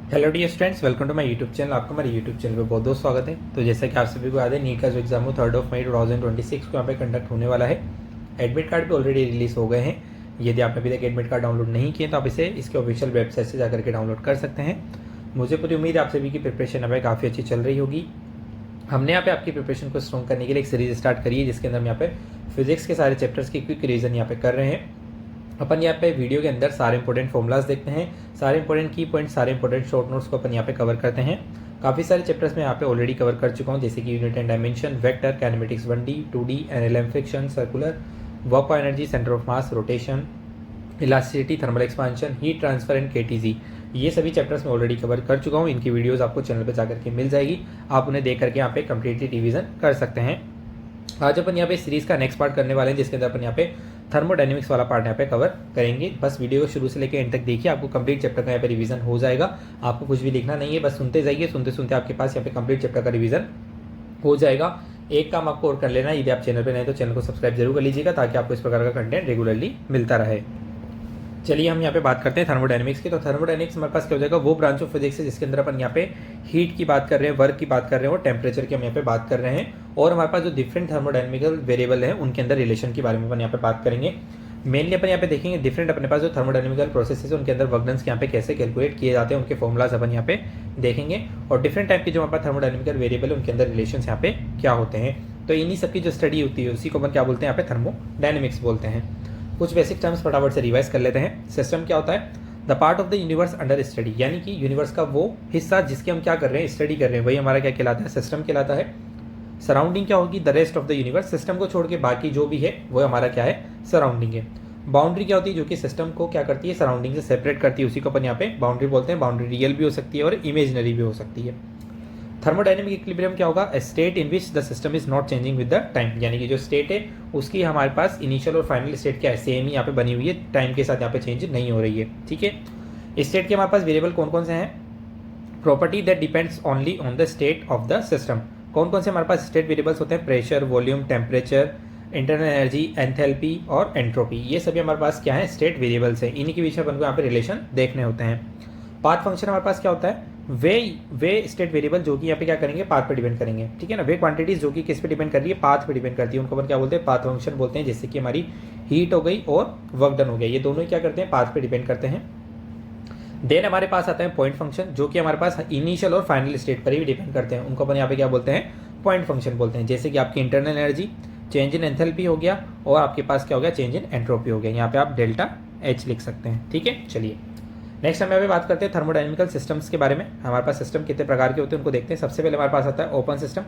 Hello dear students, welcome to my YouTube channel. आपका हमारे YouTube channel पे बहुत बहुत स्वागत है। तो जैसा कि आप सभी को याद है, नीट का जो एग्जाम 3 मई 2026 को यहाँ पे कंडक्ट होने वाला है। एडमिट कार्ड भी ऑलरेडी रिलीज हो गए हैं। यदि आपने अभी तक एडमिट कार्ड डाउनलोड नहीं किए तो आप इसे इसके ऑफिशियल वेबसाइट से जाकर के डाउनलोड कर सकते हैं। मुझे पूरी उम्मीद है आप सभी की प्रिपरेशन यहाँ पे काफ़ी अच्छी चल रही होगी। हमने यहाँ पे आपकी प्रिपरेशन को स्ट्रॉन्ग करने के लिए एक सीरीज स्टार्ट करी है, जिसके अंदर हम यहाँ पे फिजिक्स के सारे चैप्टर्स की क्विक रिवीजन यहाँ पे कर रहे हैं। अपन यहाँ पे वीडियो के अंदर सारे इंपॉर्टेंट फॉर्मुलाज देखते हैं, सारे इंपॉर्टेंट की पॉइंट, सारे इंपॉर्टेंट शॉर्ट नोट्स को अपन यहाँ पे कवर करते हैं। काफ़ी सारे चैप्टर्स में यहाँ पे ऑलरेडी कवर कर चुका हूँ, जैसे कि unit and dimension, vector, kinematics 1D 2D, NLM, friction, circular, work of energy, centre of mass, rotation, elasticity, thermal expansion, heat transfer and KTG. ये सभी चैप्टर्स में ऑलरेडी कवर कर चुका हूँ। इनकी वीडियोस आपको चैनल पर जाकर के मिल जाएगी, आप उन्हें देख करके यहाँ पे कम्प्लीटली रिवीजन कर सकते हैं। आज अपन यहाँ पे सीरीज का नेक्स्ट पार्ट करने वाले हैं, जिसके अंदर अपन यहाँ पे थर्मोडायनेमिक्स वाला पार्ट यहाँ पे कवर करेंगे। बस वीडियो को शुरू से लेकर एंड तक देखिए, आपको कंप्लीट चैप्टर का यहाँ पे रिवीजन हो जाएगा। आपको कुछ भी लिखना नहीं है, बस सुनते जाइए, सुनते सुनते आपके पास यहाँ पे कंप्लीट चैप्टर का रिवीजन हो जाएगा। एक काम आपको और कर लेना है, यदि आप चैनल पर नहीं तो चैनल को सब्सक्राइब जरूर कर लीजिएगा, ताकि आपको इस प्रकार का कंटेंट रेगुलरली मिलता रहे। चलिए हम यहाँ पे बात करते हैं थर्मोडायनेमिक्स की। तो थर्मोडायनेमिक्स हमारे पास क्या हो जाएगा, वो ब्रांच ऑफ फिजिक्स है जिसके अंदर अपन यहाँ पे हीट की बात कर रहे हैं, वर्क की बात कर रहे हैं और टेम्परेचर की हम यहाँ पे बात कर रहे हैं। और हमारे पास जो डिफरेंट थर्मोडायनेमिकल वेरिएबल हैं उनके अंदर रिलेशन के बारे में अपन यहाँ पे बात करेंगे। मेनली अपन यहाँ पे देखेंगे डिफरेंट अपने पास जो थर्मोडायनेमिकल प्रोसेसेस है उनके अंदर वर्क डन्स यहाँ पे कैसे कैलकुलेट किए जाते हैं, उनके फॉर्मुलाज अपन यहाँ पे देखेंगे। और डिफरेंट टाइप की जो हमारे पास थर्मोडायनेमिकल वेरिएबल है उनके अंदर रिलेशन यहाँ पे क्या होते हैं। तो इन्हीं सबकी जो स्टडी होती है उसी को अपन क्या बोलते हैं, यहाँ पे थर्मोडायनेमिक्स बोलते हैं। कुछ बेसिक टर्म्स फटाफट से रिवाइज कर लेते हैं। सिस्टम क्या होता है, the part of the universe under study, यानी कि यूनिवर्स का वो हिस्सा जिसके हम क्या कर रहे हैं, स्टडी कर रहे हैं, वही हमारा क्या कहलाता है, सिस्टम कहलाता है। सराउंडिंग क्या होगी, the rest of the universe, system को छोड़ के बाकी जो भी है वो हमारा क्या है, सराउंडिंग है। बाउंड्री क्या होती है, जो कि सिस्टम को क्या करती है, सराउंडिंग से सेपरेट करती है, उसी को अपन यहाँ पे बाउंड्री बोलते हैं। बाउंड्री रियल भी हो सकती है और इमेजिनरी भी हो सकती है। थर्मोडायनेमिक इक्विलिब्रियम क्या होगा, state in which the system is not changing with the time, यानी कि जो स्टेट है उसकी हमारे पास इनिशियल और फाइनल स्टेट क्या है, सेम ही यहाँ पे बनी हुई है, टाइम के साथ यहाँ पे चेंज नहीं हो रही है। ठीक है। स्टेट के हमारे पास वेरिएबल कौन कौन से हैं, property that depends only on the state of the system. कौन कौन से हमारे पास स्टेट वेरिएबल्स होते हैं, pressure, volume, temperature, internal energy, enthalpy और एंट्रोपी। ये सभी हमारे पास क्या है, स्टेट वेरिएबल्स हैं। इन्हीं के बीच में अपन को यहाँ पे रिलेशन देखने होते हैं। पाथ फंक्शन हमारे पास क्या होता है, वे स्टेट वेरिएबल जो कि यहाँ पे क्या करेंगे, पाथ पे डिपेंड करेंगे। ठीक है ना। वे क्वांटिटीज जो कि किस पे डिपेंड कर रही है, पाथ पे डिपेंड करती है, उनको अपन क्या बोलते हैं, पाथ फंक्शन बोलते हैं। जैसे कि हमारी हीट हो गई और वर्क डन हो गया, ये दोनों ही क्या करते हैं, पाथ पे डिपेंड करते हैं। देन हमारे पास आता है पॉइंट फंक्शन, जो कि हमारे पास इनिशियल और फाइनल स्टेट पर ही डिपेंड करते हैं, उनको अपन यहाँ पे क्या बोलते हैं, पॉइंट फंक्शन बोलते हैं। जैसे कि आपकी internal energy, change in enthalpy हो गया, और आपके पास क्या हो गया, चेंज इन एंट्रोपी हो गया। यहाँ पे आप डेल्टा एच लिख सकते हैं। ठीक है। चलिए नेक्स्ट हम यहाँ पे बात करते हैं थर्मोडायनेमिकल सिस्टम्स के बारे में। हमारे पास सिस्टम कितने प्रकार के होते हैं उनको देखते हैं। सबसे पहले हमारे पास आता है ओपन सिस्टम।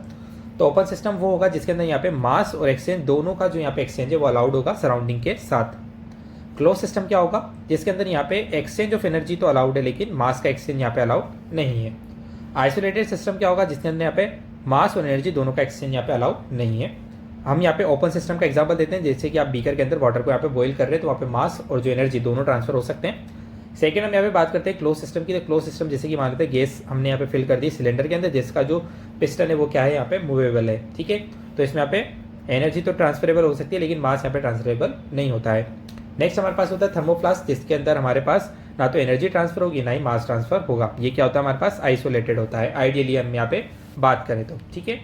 तो ओपन सिस्टम वो होगा जिसके अंदर यहाँ पे मास और एक्सचेंज दोनों का जो यहाँ पे एक्सचेंज है वो अलाउड होगा सराउंडिंग के साथ। क्लोज सिस्टम क्या होगा, जिसके अंदर यहाँ पे एक्सचेंज ऑफ एनर्जी तो अलाउड है, लेकिन मास का एक्सचेंज यहाँ पे अलाउड नहीं है। आइसोलेटेड सिस्टम क्या होगा, जिसके अंदर यहाँ पे मास और एनर्जी दोनों का एक्सचेंज यहाँ पे अलाउड नहीं है। हम यहाँ पे ओपन सिस्टम का एग्जांपल देते हैं, जैसे कि आप बीकर के अंदर वाटर को यहाँ पे बॉईल कर रहे हैं, तो वहाँ पे मास और जो एनर्जी दोनों ट्रांसफर हो सकते हैं। सेकेंड हम यहाँ पे बात करते हैं क्लोज सिस्टम की। तो क्लोज सिस्टम जैसे कि मान लेते हैं गैस हमने यहाँ पे फिल कर दी सिलेंडर के अंदर, जिसका जो पिस्टन है वो क्या है, यहाँ पे मूवेबल है। ठीक है। तो इसमें यहाँ पे एनर्जी तो ट्रांसफरेबल हो सकती है, लेकिन मास यहाँ पे ट्रांसफरेबल नहीं होता है। नेक्स्ट हमारे पास होता है थर्मोप्लास्ट, जिसके अंदर हमारे पास ना तो एनर्जी ट्रांसफर होगी ना ही मास ट्रांसफर होगा। ये क्या होता है, हमारे पास आइसोलेटेड होता है आइडियली हम यहाँ पे बात करें तो। ठीक है।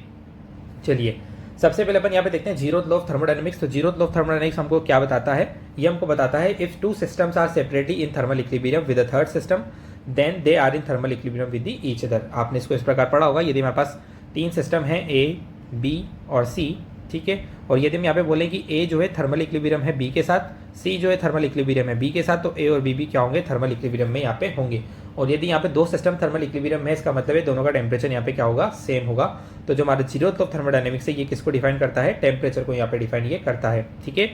चलिए सबसे पहले अपन यहाँ पे देखते हैं जीरोथ लॉ ऑफ थर्मोडायनेमिक्स। तो जीरोथ लॉ ऑफ थर्मोडायनेमिक्स हमको क्या बताता है, ये हमको बताता है if two systems are separately in thermal equilibrium with a third system then they are in thermal equilibrium with each other. आपने इसको इस प्रकार पढ़ा होगा, यदि हमारे पास तीन सिस्टम है ए, बी और सी। ठीक है। और यदि हम यहाँ पे बोलें कि ए जो है थर्मल इक्विलिब्रियम है बी के साथ, सी जो है थर्मल इक्विलिब्रियम है बी के साथ, तो ए और बी भी क्या होंगे, थर्मल इक्विलिब्रियम में यहाँ पे होंगे। और यदि यहाँ पे दो सिस्टम थर्मल इक्विलिब्रियम में, इसका मतलब है दोनों का टेम्परेचर यहाँ पे क्या होगा, सेम होगा। तो जो हमारा जीरोथ ऑफ थर्मोडायनेमिक्स है ये किसको डिफाइन करता है, टेम्परेचर को यहाँ पे डिफाइन ये करता है। ठीक है।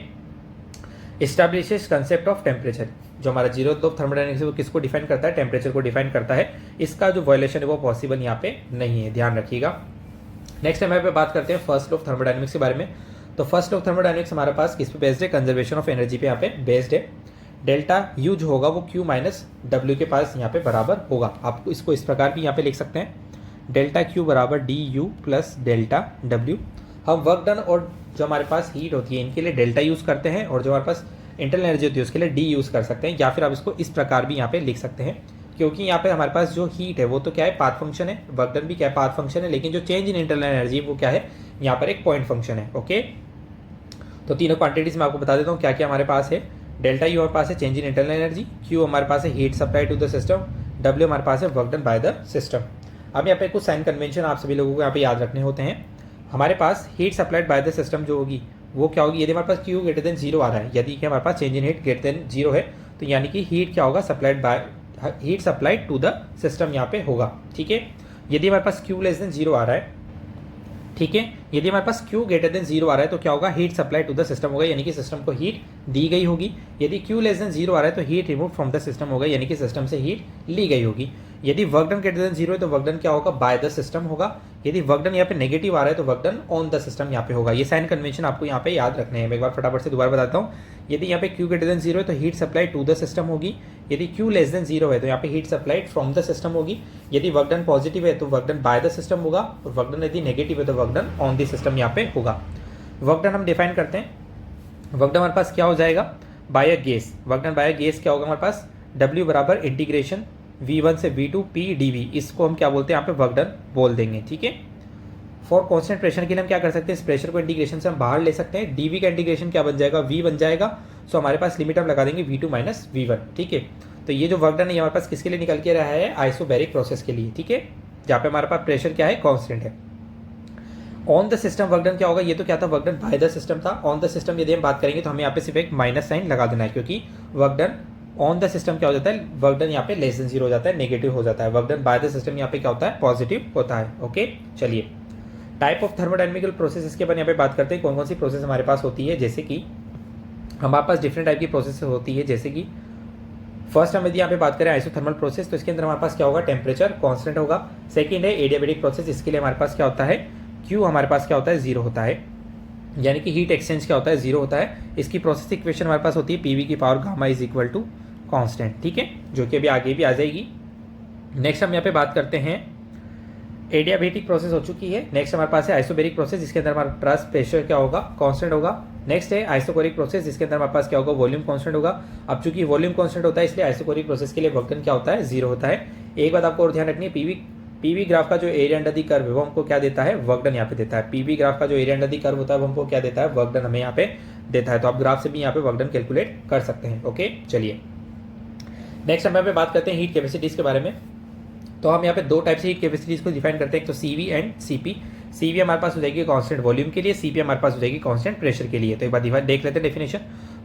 एस्टैब्लिशेस कंसेप्ट ऑफ टेम्परेचर, जो हमारा जीरोथ ऑफ थर्मोडायनेमिक्स है वो किसको डिफाइन करता है, टेम्परेचर को डिफाइन करता है। इसका जो वायलेशन है वो पॉसिबल यहाँ पे नहीं है, ध्यान रखिएगा। नेक्स्ट हम यहाँ पे बात करते हैं फर्स्ट लॉ ऑफ थर्मोडायनेमिक्स के बारे में। तो फर्स्ट लॉ ऑफ थर्मोडायनेमिक्स हमारे पास किस पे बेस्ड है, कंजर्वेशन ऑफ एनर्जी पे यहाँ पे बेस्ड है। डेल्टा यू जो होगा वो क्यू माइनस डब्ल्यू के पास यहाँ पे बराबर होगा। आप इसको इस प्रकार भी यहाँ पे लिख सकते हैं, डेल्टा क्यू बराबर D you plus delta W. हम वर्क डन और जो हमारे पास हीट होती है इनके लिए डेल्टा यूज़ करते हैं, और जो हमारे पास इंटरनल एनर्जी होती है उसके लिए डी यूज़ कर सकते हैं, या फिर आप इसको इस प्रकार भी यहाँ पे लिख सकते हैं, क्योंकि यहाँ पे हमारे पास जो हीट है वो तो क्या है, पाथ फंक्शन है, वर्क डन भी क्या है, पाथ फंक्शन है, लेकिन जो चेंज इन इंटरनल एनर्जी वो क्या है, यहाँ पर एक पॉइंट फंक्शन है। ओके, तो तीनों क्वांटिटीज मैं आपको बता देता हूँ क्या क्या हमारे पास है। डेल्टा यू हमारे पास है change in internal energy, Q हमारे पास है heat supply to the system, W हमारे पास है work done by the system. अब यहाँ पे कुछ साइन कन्वेंशन आप सभी लोगों को यहाँ पे याद रखने होते हैं। हमारे पास heat supplied by the system जो होगी वो क्या होगी, यदि हमारे पास क्यू ग्रेटर देन 0 आ रहा है, यदि कि हमारे पास change in heat greater than 0 है, तो यानी कि हीट क्या होगा, supplied by heat supplied to the system यहाँ पे होगा। ठीक है, यदि हमारे पास क्यू लेस देन 0 आ रहा है, ठीक है, यदि हमारे पास क्यू ग्रेटर देन 0 आ रहा है तो क्या होगा, heat supply to the system होगा, यानी कि सिस्टम को हीट दी गई होगी। यदि क्यू लेस देन 0 आ रहा है तो heat remove from the system होगा, यानी कि सिस्टम से हीट ली गई होगी। यदि वर्क डन ग्रेटर देन 0 है तो वर्क डन क्या होगा, बाय द सिस्टम होगा। यदि वर्क डन यहाँ पे नेगेटिव आ रहा है तो work done on the system यहाँ पे होगा। ये साइन कन्वेंशन आपको यहाँ पे याद रखने हैं। मैं एक बार फटाफट से दोबारा बताता हूँ। यदि यहाँ पे क्यू ग्रेटर देन 0 है तो heat supply to the system होगी। यदि क्यू लेस देन 0 है तो यहाँ पे heat supplied from the system होगी। यदि वर्क डन पॉजिटिव है तो work done by the system होगा, और वर्क डन यदि नेगेटिव है तो work done on the system यहाँ पे होगा। वर्क डन हम डिफाइन करते हैं। वर्क डन हमारे पास क्या हो जाएगा, by a gas. Work done by a gas क्या होगा हमारे पास, W बराबर इंटीग्रेशन V1 से V2 P dV, इसको हम क्या बोलते हैं यहाँ पे वर्क डन बोल देंगे। ठीक है, फॉर कॉन्स्टेंट प्रेशर के लिए हम क्या कर सकते हैं, इस प्रेशर को इंटीग्रेशन से हम बाहर ले सकते हैं। dV का इंटीग्रेशन क्या बन जाएगा, V बन जाएगा। सो हमारे पास लिमिट हम लगा देंगे V2 माइनस V1। ठीक है, तो ये जो वर्क डन है हमारे पास किसके लिए निकल के रहा है, आइसोबैरिक प्रोसेस के लिए। ठीक है, जहाँ पे हमारे पास प्रेशर क्या है, कॉन्स्टेंट है। On the system work done क्या होगा, ये तो क्या था, work done by the system था। ऑन द सिस्टम यदि हम बात करेंगे तो हमें यहाँ पे सिर्फ एक माइनस साइन लगा देना है, क्योंकि work done on the system क्या हो जाता है, वर्क डन यहाँ पे लेस देन 0 हो जाता है, नेगेटिव हो जाता है। Work done by the system यहाँ पे क्या होता है, पॉजिटिव होता है। ओके, चलिए टाइप ऑफ थर्मोडायनेमिकल प्रोसेस, इसके बारे में यहाँ पे बात करते हैं। कौन कौन सी प्रोसेस हमारे पास होती है, जैसे कि हमारे पास डिफरेंट टाइप की प्रोसेस होती है। जैसे कि फर्स्ट हम यदि यहाँ पे बात करें आइसोथर्मल प्रोसेस, तो इसके अंदर हमारे पास क्या होगा, टेम्परेचर कॉन्स्टेंट होगा। सेकेंड है एडियाबैटिक प्रोसेस, इसके लिए हमारे पास क्या होता है, क्यू हमारे पास क्या होता है, 0 होता है, यानी कि हीट एक्सचेंज क्या होता है, 0 होता है। इसकी प्रोसेस इक्वेशन हमारे पास होती है पीवी की power gamma is equal to constant. ठीक है, जो कि अभी आगे भी आ जाएगी। नेक्स्ट हम यहाँ पे बात करते हैं, एडियाबैटिक प्रोसेस हो चुकी है। नेक्स्ट हमारे पास है आइसोबैरिक प्रोसेस, जिसके अंदर हमारे पास प्रेशर क्या होगा, कांस्टेंट होगा। नेक्स्ट है आइसोकोरिक प्रोसेस, जिसके अंदर हमारे पास क्या होगा, वॉल्यूम कांस्टेंट होगा। अब चूंकि वॉल्यूम कांस्टेंट होता है इसलिए आइसोकोरिक प्रोसेस के लिए वर्क डन क्या होता है, 0 होता है। एक बात आपको और ध्यान रखनी है, पीवी ग्राफ का जो एरिया अंडर दी कर्व है वो हमको क्या देता है, वर्क डन यहाँ पे देता है। पीवी ग्राफ का जो एरिया अंडर दी कर्व होता है वो हमको क्या देता है, वर्क डन हमें यहाँ पे देता है। तो आप ग्राफ से भी यहाँ पे वर्क डन कैलकुलेट कर सकते हैं। ओके, चलिए नेक्स्ट हम यहाँ पे बात करते हैं हीट कैपेसिटीज के बारे में। तो हम यहाँ पे दो टाइप से हीट कैपेसिटीज को डिफाइन करते हैं, एक तो CV एंड CP। CV हमारे पास हो जाएगी कांस्टेंट वॉल्यूम के लिए, CP हमारे पास हो जाएगी कांस्टेंट प्रेशर के लिए। तो एक बार देख लेते हैं definition.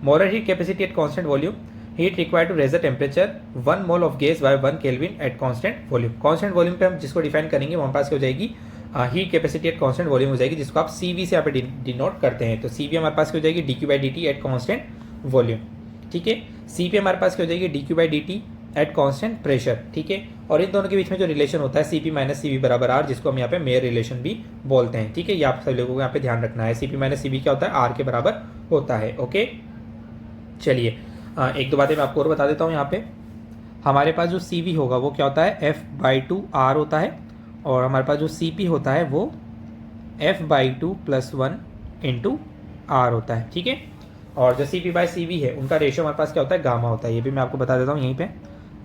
Molar heat capacity at constant volume, heat required to raise the temperature 1 mole of gas by 1 kelvin at constant volume. Constant volume पे हम जिसको डिफाइन करेंगे हमारे पास क्या हो जाएगी, heat capacity at constant volume हो जाएगी, जिसको आप CV से यहाँ पे डिनोट करते हैं। तो CV हमारे पास क्या हो जाएगी, dQ/dt एट कांस्टेंट वॉल्यूम। ठीक है, CP हमारे पास क्या हो जाएगी, dQ/dt एट कांस्टेंट प्रेशर। ठीक है, और इन दोनों के बीच में जो रिलेशन होता है CP माइनस CV बराबर R, जिसको हम यहाँ पे मेयर रिलेशन भी बोलते हैं। ठीक है, ये आप सभी लोगों को यहाँ पे ध्यान रखना है। CP माइनस CV क्या होता है, R के बराबर होता है। ओके, चलिए एक दो बातें मैं आपको और बता देता हूँ। यहाँ पे हमारे पास जो CV होगा वो क्या होता है, F/2R होता है, और हमारे पास जो CP होता है वो F/2 + 1 × R होता है। ठीक है, और जो CP/CV है उनका रेशियो हमारे पास क्या होता है, गामा होता है। ये भी मैं आपको बता देता हूँ, यहीं पे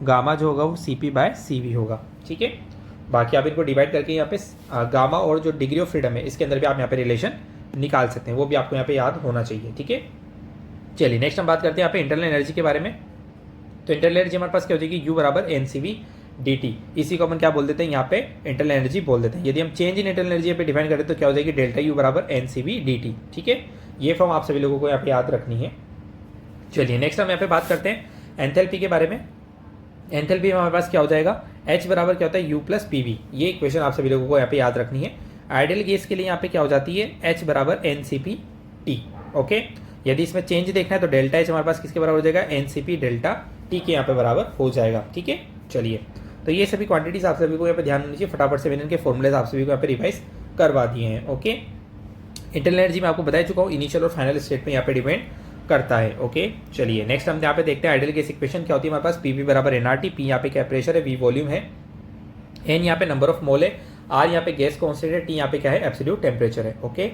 गामा जो होगा वो CP/CV होगा। ठीक है, बाकी आप इनको डिवाइड करके यहाँ पे गामा और जो डिग्री ऑफ फ्रीडम है इसके अंदर भी आप यहाँ पे रिलेशन निकाल सकते हैं, वो भी आपको यहाँ पे याद होना चाहिए। ठीक है, चलिए नेक्स्ट हम बात करते हैं यहाँ पे इंटरनल एनर्जी के बारे में। तो इंटरनल एनर्जी हमारे पास क्या हो जाएगी, U बराबर NCV/dt। इसी को अपन क्या बोल देते हैं, यहाँ पे इंटरनल एनर्जी बोल देते हैं। यदि हम चेंज इन इंटरनल एनर्जी पे डिफाइन करें तो क्या हो जाएगी, डेल्टा U बराबर NCV/dt। ठीक है, ये फॉर्म आप सभी लोगों को यहाँ पे याद रखनी है। चलिए नेक्स्ट हम यहाँ पे बात करते हैं एंथैल्पी के बारे में। एंथैल्पी में हमारे पास क्या हो जाएगा, H बराबर क्या होता है, U + PV। ये इक्वेशन आप सभी लोगों को यहाँ पे याद रखनी है। आइडियल गैस के लिए यहाँ पे क्या हो जाती है, H बराबर NCP/T। ओके, यदि इसमें चेंज देखना है तो डेल्टा H हमारे पास किसके बराबर हो जाएगा, NCP/ΔT के यहाँ पे बराबर हो जाएगा। ठीक है, चलिए तो ये सभी क्वांटिटीज आप सभी को यहाँ पे ध्यान रखनी चाहिए। फटाफट से मैंने इनके फॉर्मूलेज आप सभी को यहाँ पे रिवाइज करवा दिए हैं। ओके, इंटरनल एनर्जी मैं आपको बता चुका हूँ, इनिशियल और फाइनल स्टेट में यहाँ पे डिपेंड करता है। ओके, चलिए नेक्स्ट हम यहाँ पे देखते हैं आइडियल गैस इक्वेशन क्या होती है हमारे पास। PV बराबर NRT, P यहाँ पे क्या प्रेशर है, V वॉल्यूम है, N यहाँ पे नंबर ऑफ मोल है, R यहाँ पे गैस कांस्टेंट है, T यहाँ पे क्या है, एब्सोल्यूट टेम्परेचर है। ओके,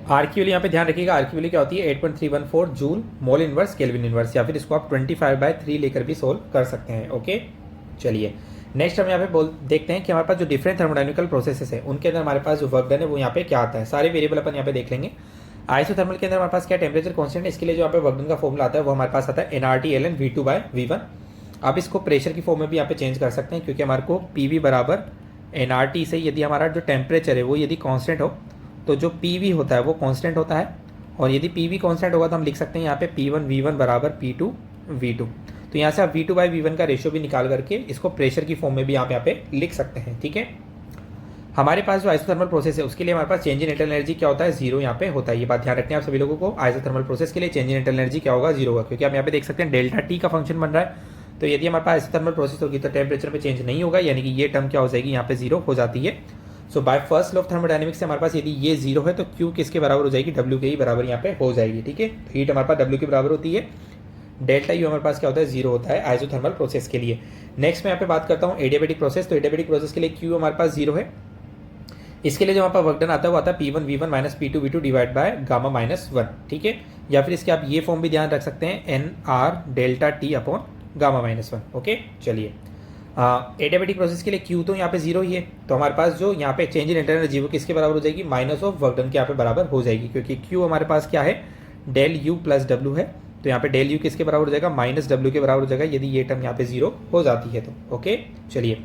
आर की वैल्यू यहाँ पे ध्यान रखिएगा, आर की वैल्यू क्या होती है 8.314 joule mole inverse kelvin inverse, या फिर इसको आप 25/3 लेकर भी सोल्व कर सकते हैं। ओके, चलिए नेक्स्ट हम यहाँ पे देखते हैं कि हमारे पास जो डिफरेंट थर्मोडायनेमिकल प्रोसेसेस है उनके अंदर हमारे पास जो वर्क डन है वो यहाँ पे क्या आता है, सारे वेरिएबल अपन यहाँ पे देख लेंगे। आइसोथर्मल के अंदर हमारे पास क्या टेम्परेचर कांस्टेंट है, इसके लिए जो यहाँ पे वर्क डन का फॉर्मूला आता है वो हमारे पास आता है nRT ln V2/V1। आप इसको प्रेशर की फॉर्म में भी यहाँ पे चेंज कर सकते हैं, क्योंकि हमारे को PV बराबर nRT से यदि हमारा जो टेम्परेचर है वो यदि कांस्टेंट हो तो जो PV होता है वो कांस्टेंट होता है, और यदि PV कांस्टेंट होगा तो हम लिख सकते हैं यहाँ पे P1V1 बराबर P2V2। तो यहाँ से आप V2/V1 का रेशियो भी निकाल करके इसको प्रेशर की फॉर्म में भी आप यहाँ पे लिख सकते हैं। ठीक है, हमारे पास जो आइसोथर्मल प्रोसेस है उसके लिए हमारे पास चेंज इन इंटरनल एनर्जी क्या होता है, जीरो यहाँ पे होता है। ये बात ध्यान रखते हैं आप सभी लोगों को, आइसोथर्मल प्रोसेस के लिए चेंज इन इंटरनल एनर्जी क्या होगा, जीरो होगा, क्योंकि आप यहाँ पे देख सकते हैं डेल्टा टी का फंक्शन बन रहा है। तो यदि हमारे पास आइसोथर्मल प्रोसेस होगी तो टेम्परेचर में चेंज नहीं होगा, यानी कि ये टर्म क्या हो जाएगी यहाँ पे जीरो हो जाती है। So by first law of thermodynamics से हमारे पास यदि ये जीरो है तो क्यू किसके बराबर हो जाएगी, डब्ल्यू के ही बराबर यहाँ पे हो जाएगी। ठीक है, तो हीट हमारे पास डब्ल्यू के बराबर होती है, डेल्टा यू हमारे पास क्या होता है, जीरो होता है आइसोथर्मल प्रोसेस के लिए। नेक्स्ट मैं यहाँ पे बात करता हूँ एडियाबेटिक प्रोसेस। तो एडियाबेटिक प्रोसेस के लिए क्यू हमारे पास जीरो है, इसके लिए जो हमारे पास वर्क डन आता है वो आता है P1V1 minus P2V2 divide by gamma minus 1। ठीक है, या फिर इसके आप ये फॉर्म भी ध्यान रख सकते हैं NR delta T upon gamma minus 1। Okay, चलिए एडियाबेटिक प्रोसेस के लिए क्यू तो यहाँ पे जीरो ही है, तो हमारे पास जो यहाँ पे चेंज इन इंटरनल एनर्जी वो किसके बराबर हो जाएगी, माइनस ऑफ वर्क डन के यहाँ पे बराबर हो जाएगी, क्योंकि क्यू हमारे पास क्या है, डेल यू प्लस डब्ल्यू है। तो यहाँ पे डेल यू किसके बराबर हो जाएगा, माइनस डब्ल्यू के बराबर हो जाएगा, यदि ये टर्म यहाँ पे जीरो हो जाती है तो। ओके, चलिए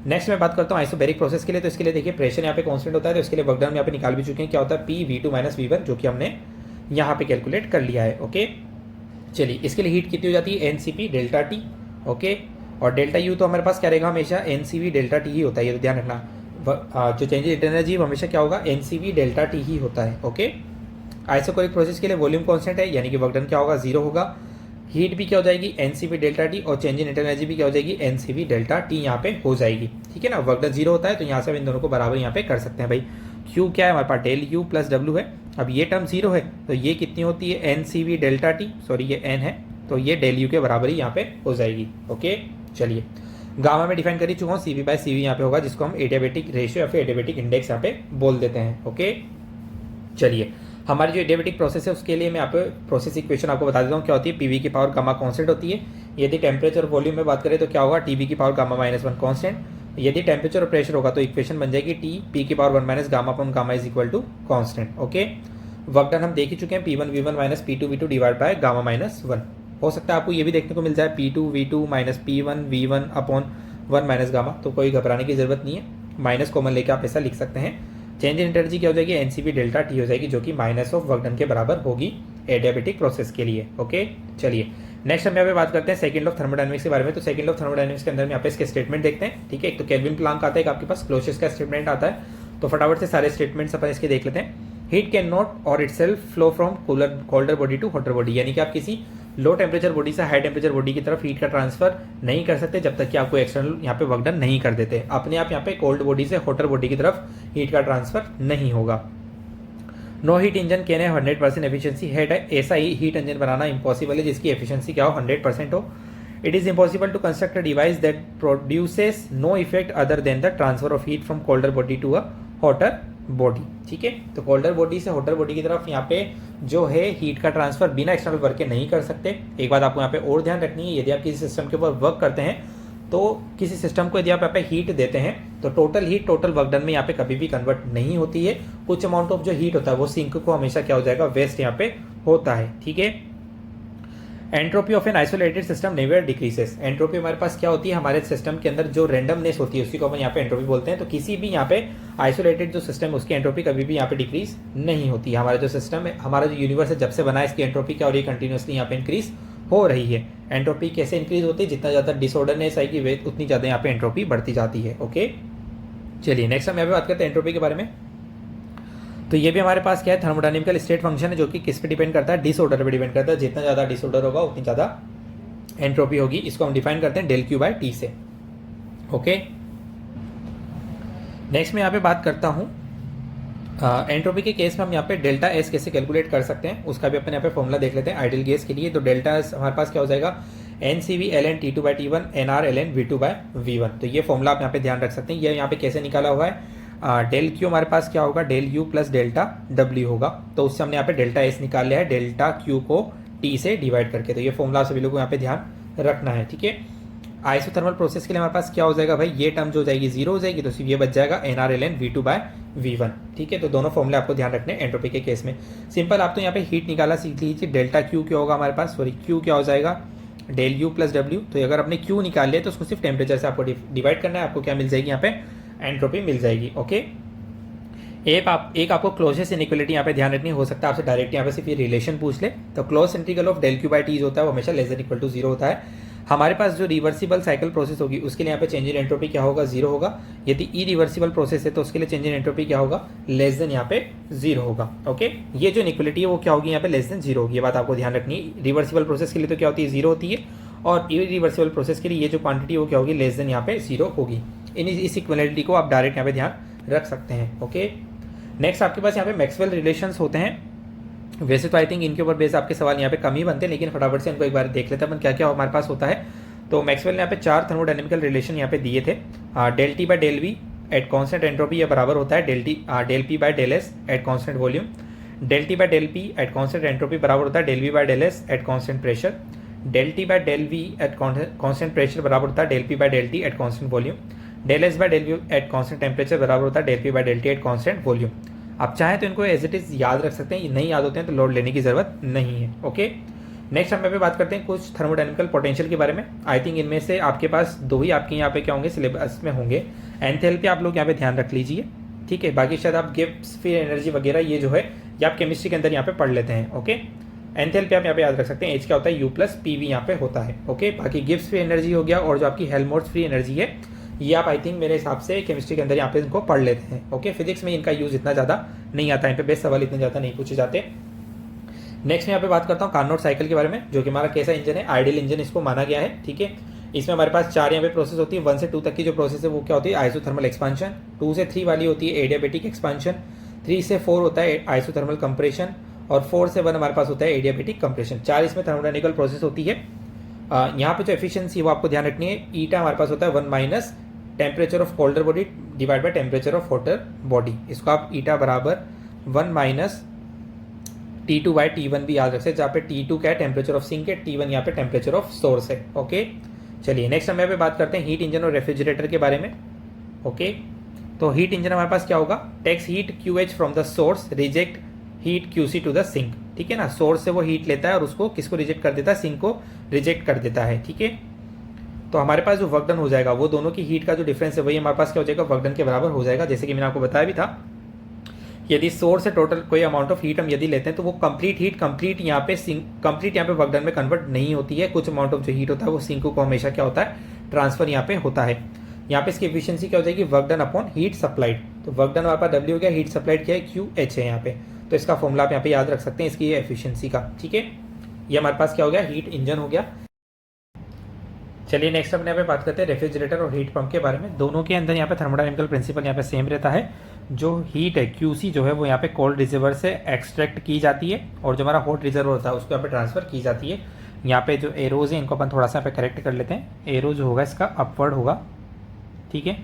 नेक्स्ट मैं बात करता हूँ आइसोबैरिक प्रोसेस के लिए। तो इसके लिए देखिए प्रेशर यहाँ पे कांस्टेंट होता है, तो इसके लिए वर्क डन यहाँ पे निकाल भी चुके हैं, क्या होता है PV2 माइनस V1, जो कि हमने यहाँ पे कैलकुलेट कर लिया है। ओके, चलिए इसके लिए हीट कितनी हो जाती है, NCP डेल्टा टी। ओके, और डेल्टा यू तो हमारे पास क्या रहेगा, हमेशा NCV डेल्टा टी ही होता है, ये तो ध्यान रखना। जो चेंज इन एनर्जी वो हमेशा क्या होगा, NCV डेल्टा टी ही होता है। ओके, आइसोकोरिक प्रोसेस के लिए वॉल्यूम कांस्टेंट है, यानी कि वर्क डन क्या होगा, जीरो होगा। हीट भी क्या हो जाएगी, NCV डेल्टा टी, और चेंज इन इंटरनल एनर्जी भी क्या हो जाएगी, NCV डेल्टा टी यहाँ पे हो जाएगी। ठीक है ना, वर्क डन जीरो होता है, तो यहाँ से हम इन दोनों को बराबर यहाँ पे कर सकते हैं। भाई क्यू क्या है हमारे पास, डेल यू प्लस डब्ल्यू है। अब ये टर्म जीरो है तो ये कितनी होती है, NCV डेल्टा टी, सॉरी ये N है, तो ये डेल यू के बराबर ही यहाँ पे हो जाएगी। ओके, चलिए गामा में डिफाइन कर ही चुका हूँ, CV/CV यहाँ पे होगा, जिसको हम एडियाबेटिक रेशियो या फिर एडियाबेटिक इंडेक्स यहाँ पे बोल देते हैं। ओके, चलिए हमारी जो एडियाबेटिक प्रोसेस है उसके लिए मैं यहाँ पे प्रोसेस इक्वेशन आपको बता देता हूँ क्या होती है। PV की पावर गामा कांस्टेंट होती है, यदि टेम्परेचर वॉल्यूम में बात करें तो क्या होगा, TB की पावर गामा माइनस 1 कांस्टेंट। यदि टेम्परेचर और प्रेशर होगा तो इक्वेशन बन जाएगी TP की power 1 minus gamma upon gamma is equal to constant. Okay, work done हम देख ही चुके हैं, P1V1 minus P2V2 divide by gamma minus 1। हो सकता है आपको ये भी देखने को मिल जाए P2V2 minus P1V1 upon 1 minus gamma, तो कोई घबराने की जरूरत नहीं है, माइनस कॉमन लेके आप ऐसा लिख सकते हैं। चेंज इन एनर्जी क्या हो जाएगी, NCV डेल्टा टी हो जाएगी, जो कि माइनस ऑफ वर्क डन के बराबर होगी एडियाबेटिक प्रोसेस के लिए। ओके, चलिए नेक्स्ट हम यहाँ पे बात करते हैं सेकंड ऑफ थर्मोडायनेमिक्स के बारे में। तो सेकंड ऑफ थर्मोडायनेमिक्स के अंदर में यहाँ पे इसके स्टेटमेंट देखते हैं। ठीक है, एक तो केल्विन प्लांक आता है, एक आपके पास क्लोसियस का स्टेटमेंट आता है, तो फटाफट से सारे स्टेटमेंट्स अपन इसके देख लेते हैं। Heat can not of itself flow from colder body to hotter body, यानी कि आप किसी लो टेम्परेचर बॉडी से हाई टेम्परेचर बॉडी की तरफ हीट का ट्रांसफर नहीं कर सकते जब तक कि आपको एक्सटर्नल यहाँ पे वर्क डन नहीं कर देते। अपने आप यहाँ पे कोल्ड बॉडी से हॉटर बॉडी की तरफ हीट का ट्रांसफर नहीं होगा। No heat engine can have 100% efficiency, ऐसा ही हीट इंजन बनाना इम्पॉसिबल है जिसकी एफिशिएंसी क्या हो, 100% हो। It is impossible to construct a device that produces no effect other than the transfer of heat from colder body to a hotter body. ठीक है, तो कोल्डर बॉडी से हॉटर बॉडी की तरफ यहाँ पे जो है हीट का ट्रांसफर बिना एक्सटर्नल वर्क के नहीं कर सकते। एक बात आपको यहाँ पे और ध्यान रखनी है, यदि आप किसी सिस्टम के ऊपर वर्क करते हैं तो किसी सिस्टम को यदि आप यहाँ पे हीट देते हैं तो total heat total work done में यहाँ पे कभी भी कन्वर्ट नहीं होती है। कुछ अमाउंट ऑफ जो हीट होता है वो सिंक को हमेशा क्या हो जाएगा, वेस्ट यहाँ पे होता है। ठीक है, entropy of an isolated system never decreases. Entropy हमारे पास क्या होती है, हमारे सिस्टम के अंदर जो रैंडमनेस होती है उसी को अपन यहाँ पे एंट्रोपी बोलते हैं। तो किसी भी यहाँ पे आइसोलेटेड जो सिस्टम है उसकी एंट्रोपी कभी भी यहाँ पे डिक्रीज नहीं होती है। हमारा जो सिस्टम है, हमारा जो यूनिवर्स है जब से बना है, इसकी एंट्रोपी क्या हो रही है, कंटिन्यूसली यहाँ पे इंक्रीज हो रही है। एंट्रोपी कैसे इंक्रीज होती है, जितना ज़्यादा डिसऑर्डरनेस आएगी वे उतनी ज़्यादा यहाँ पे एंट्रोपी बढ़ती जाती है। ओके, चलिए नेक्स्ट हम यहाँ पे बात करते हैं एंट्रोपी के बारे में। तो ये भी हमारे पास क्या है, थर्मोडायनेमिकल स्टेट फंक्शन है, जो कि किस पे डिपेंड करता है, डिसऑर्डर पे डिपेंड करता है। जितना ज़्यादा डिसऑर्डर होगा उतनी ज़्यादा एंट्रोपी होगी। इसको हम डिफाइन करते हैं डेल क्यू बाय टी से। ओके, नेक्स्ट मैं यहाँ पे बात करता हूँ एंट्रोपी के केस में हम यहाँ पे डेल्टा एस कैसे कैलकुलेट कर सकते हैं, उसका भी अपन यहाँ पे फॉर्मूला देख लेते हैं आइडियल गैस के लिए। तो डेल्टा एस हमारे पास क्या हो जाएगा, NCV ln T2/T1 NR ln V2/V1। तो ये फॉर्मूला आप यहाँ पे ध्यान रख सकते हैं। ये यहाँ पे कैसे निकाला हुआ है, डेल क्यू हमारे पास क्या होगा, del U plus delta W होगा। तो उससे हमने यहाँ पे डेल्टा एस निकाल लिया है डेल्टा क्यू को टी से डिवाइड करके। तो ये फॉर्मूला सभी लोगों को यहाँ पे ध्यान रखना है, ठीक है। आइसोथर्मल प्रोसेस के लिए हमारे पास क्या हो जाएगा भाई, ये टर्म जो हो जाएगी जीरो हो जाएगी, तो सिर्फ ये बच जाएगा NRln V2/V1, ठीक है। तो दोनों फॉर्मूले आपको ध्यान रखने एंट्रोपी के केस में। सिंपल, आप तो यहाँ पे हीट निकाला सीख लीजिए। डेल्टा क्यू क्या होगा हमारे पास, सॉरी क्यू क्या हो जाएगा, डेल यू प्लस डब्ल्यू। तो अगर आपने क्यू निकाल लिया तो उसको सिर्फ टेम्परेचर से आपको डिवाइड करना है, आपको क्या मिल जाएगी यहाँ पे, एंट्रोपी मिल जाएगी, ओके। एक आपको क्लोजेस्ट इनइक्वालिटी यहाँ पे ध्यान रखनी, हो सकता है आपसे डायरेक्ट यहाँ पे सिर्फ ये रिलेशन पूछ ले। तो close integral of del Q by T होता है वो हमेशा less than equal to zero होता है। हमारे पास जो रिवर्सिबल साइकिल प्रोसेस होगी उसके लिए यहाँ पे चेंज इन एंट्रोपी क्या होगा, जीरो होगा। यदि इरिवर्सिबल प्रोसेस है तो उसके लिए चेंज इन एंट्रोपी क्या होगा, लेस देन यहाँ पे जीरो होगा, ओके। ये जो इनइक्वालिटी है वो क्या होगी यहाँ पे, लेस देन जीरो होगी। ये बात आपको ध्यान रखनी है। रिवर्सिबल प्रोसेस के लिए तो क्या होती है, जीरो होती है, और इरिवर्सिबल प्रोसेस के लिए ये जो क्वांटिटी वो क्या होगी, लेस देन यहाँ पे जीरो होगी। इस इक्वालिटी को आप डायरेक्ट यहाँ पे ध्यान रख सकते हैं, ओके। नेक्स्ट आपके पास यहाँ पे मैक्सवेल रिलेशंस होते हैं। वैसे तो आई थिंक इनके ऊपर बेस आपके सवाल यहाँ पे कम ही बनते हैं, लेकिन फटाफट से इनको एक बार देख लेते हैं अपन क्या क्या हमारे पास होता है। तो मैक्सवेल ने यहाँ पे 4 थर्मोडायनेमिकल रिलेशन यहाँ पे दिए थे। Del T by del V at constant entropy ये बराबर होता है del P by del S at constant volume. Del T by del P at constant entropy बराबर होता है del V by del S at constant pressure. Del T by del V at constant pressure बराबर होता है del P by del T at constant volume. Del S by del V at constant temperature बराबर होता है del P by del T at constant volume. आप चाहें तो इनको एज इट इज याद रख सकते हैं, नहीं याद होते हैं तो लोड लेने की जरूरत नहीं है, ओके। नेक्स्ट हम यहाँ पे बात करते हैं कुछ थर्मोडायनेमिकल पोटेंशियल के बारे में। आई थिंक इनमें से आपके पास 2 ही आपके यहाँ पे क्या होंगे, सिलेबस में होंगे। एंथैल्पी आप लोग यहाँ पे ध्यान रख लीजिए, ठीक है। बाकी शायद आप गिब्स फ्री एनर्जी वगैरह ये जो है ये आप केमिस्ट्री के अंदर यहाँ पे पढ़ लेते हैं, ओके। एंथैल्पी आप यहाँ पे याद रख सकते हैं, एच क्या होता है, यू प्लस पी वी यहाँ पे होता है, ओके। बाकी गिब्स फ्री एनर्जी हो गया, और जो आपकी हेल्महोल्ट्ज फ्री एनर्जी है ये आप आई थिंक मेरे हिसाब से केमिस्ट्री के अंदर यहाँ पे इनको पढ़ लेते हैं, ओके। फिजिक्स में इनका यूज इतना ज़्यादा नहीं आता, यहाँ पे बेस्ट सवाल इतने ज़्यादा नहीं पूछे जाते। नेक्स्ट मैं यहाँ पे बात करता हूँ कार्नोट साइकिल के बारे में, जो कि हमारा कैसा इंजन है, आइडियल इंजन इसको माना गया है, ठीक है। इसमें हमारे पास 4 यहाँ पे प्रोसेस होती है। 1 से 2 तक की जो प्रोसेस है वो क्या होती है, आइसोथर्मल एक्सपांशन। 2 से 3 वाली होती है एडियाबेटिक एक्सपांशन। 3 से 4 होता है आइसोथर्मल कंप्रेशन, और 4 से 1 हमारे पास होता है एडियाबेटिक कंप्रेशन। 4 इसमें थर्मोडायनेमिकल प्रोसेस होती है। यहाँ पे जो एफिशिएंसी है वो आपको ध्यान रखनी है। ईटा हमारे पास होता है 1 minus temperature of colder body divide by temperature of hotter body. इसको आप ईटा बराबर 1 माइनस T2 बाई T1 भी याद रख सकते, जहाँ पे T2 क्या है, टेम्परेचर ऑफ सिंक है, T1 यहाँ पे टेम्परेचर ऑफ सोर्स है, ओके। चलिए नेक्स्ट हम यहाँ पे बात करते हैं हीट इंजन और रेफ्रिजरेटर के बारे में, ओके। तो हीट इंजन हमारे पास क्या होगा, takes heat QH from the source, reject heat QC to the sink, ठीक है ना। सोर्स से वो हीट लेता है और उसको किसको रिजेक्ट कर देता है, सिंक को रिजेक्ट कर देता है, ठीक है। तो हमारे पास जो वर्क डन हो जाएगा वो दोनों की हीट का जो डिफरेंस है वही हमारे पास क्या हो जाएगा, वर्क डन के बराबर हो जाएगा। जैसे कि मैंने आपको बताया भी था, यदि सोर्स से टोटल कोई अमाउंट ऑफ हीट हम यदि लेते हैं तो वो कंप्लीट हीट कंप्लीट यहाँ पे वर्क डन में कन्वर्ट नहीं होती है। कुछ अमाउंट ऑफ जो हीट होता है वो सिंक को हमेशा क्या होता है, ट्रांसफर यहाँ पे होता है। यहाँ पे इसकी एफिशिएंसी क्या हो जाएगी, work done upon heat supplied. तो वर्क डन हमारे पास W हो गया, हीट सप्लाइड क्या है, QH है यहाँ पे। तो इसका फॉर्मूला आप यहाँ पे याद रख सकते हैं इसकी एफिशिएंसी का, ठीक है। ये हमारे पास क्या हो गया, हीट इंजन हो गया। चलिए नेक्स्ट अपने यहाँ पे बात करते हैं रेफ्रिजरेटर और हीट पंप के बारे में। दोनों के अंदर यहाँ पे थर्मोडायनेमिकल प्रिंसिपल यहाँ पे सेम रहता है। जो हीट है QC जो है वो यहाँ पे कोल्ड रिजर्वर से एक्सट्रैक्ट की जाती है, और जो हमारा हॉट रिजर्वर होता है उसको यहाँ पे ट्रांसफर की जाती है। यहाँ पे जो एरोज है इनको अपन थोड़ा सा यहाँ पे करेक्ट कर लेते हैं। एरो जो होगा इसका अपवर्ड होगा, ठीक है,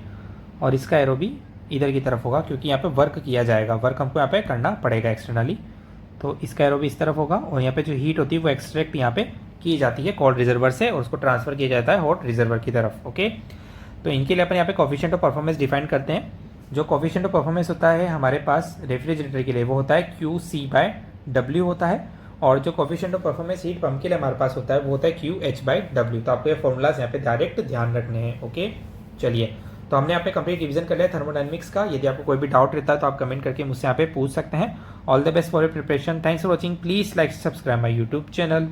और इसका एरो भी इधर की तरफ होगा, क्योंकि यहाँ पे वर्क किया जाएगा, वर्क हमको यहाँ पे करना पड़ेगा एक्सटर्नली। तो इसका एरो भी इस तरफ होगा, और यहाँ पे जो हीट होती है वो एक्सट्रैक्ट यहाँ पे की जाती है कोल्ड रिजर्वर से, और उसको ट्रांसफर किया जाता है हॉट रिजर्वर की तरफ, ओके। तो इनके लिए अपन यहाँ पे कोफिशिएंट ऑफ परफॉर्मेंस डिफाइन करते हैं। जो कोफिशिएंट ऑफ परफॉर्मेंस होता है हमारे पास रेफ्रिजरेटर के लिए वो होता है QC/W होता है, और जो coefficient of performance heat pump के लिए हमारे पास होता है वो होता है QH/W। तो आपको ये फॉर्मूलाज यहाँ पे डायरेक्ट ध्यान रखने हैं, ओके। चलिए तो हमने यहाँ पे कंप्लीट रिवीजन कर लिया थर्मोडायनेमिक्स का। यदि आपको कोई भी डाउट रहता है तो आप कमेंट करके मुझसे यहाँ पे पूछ सकते हैं। All the best for your preparation, thanks for watching, please like subscribe my YouTube channel.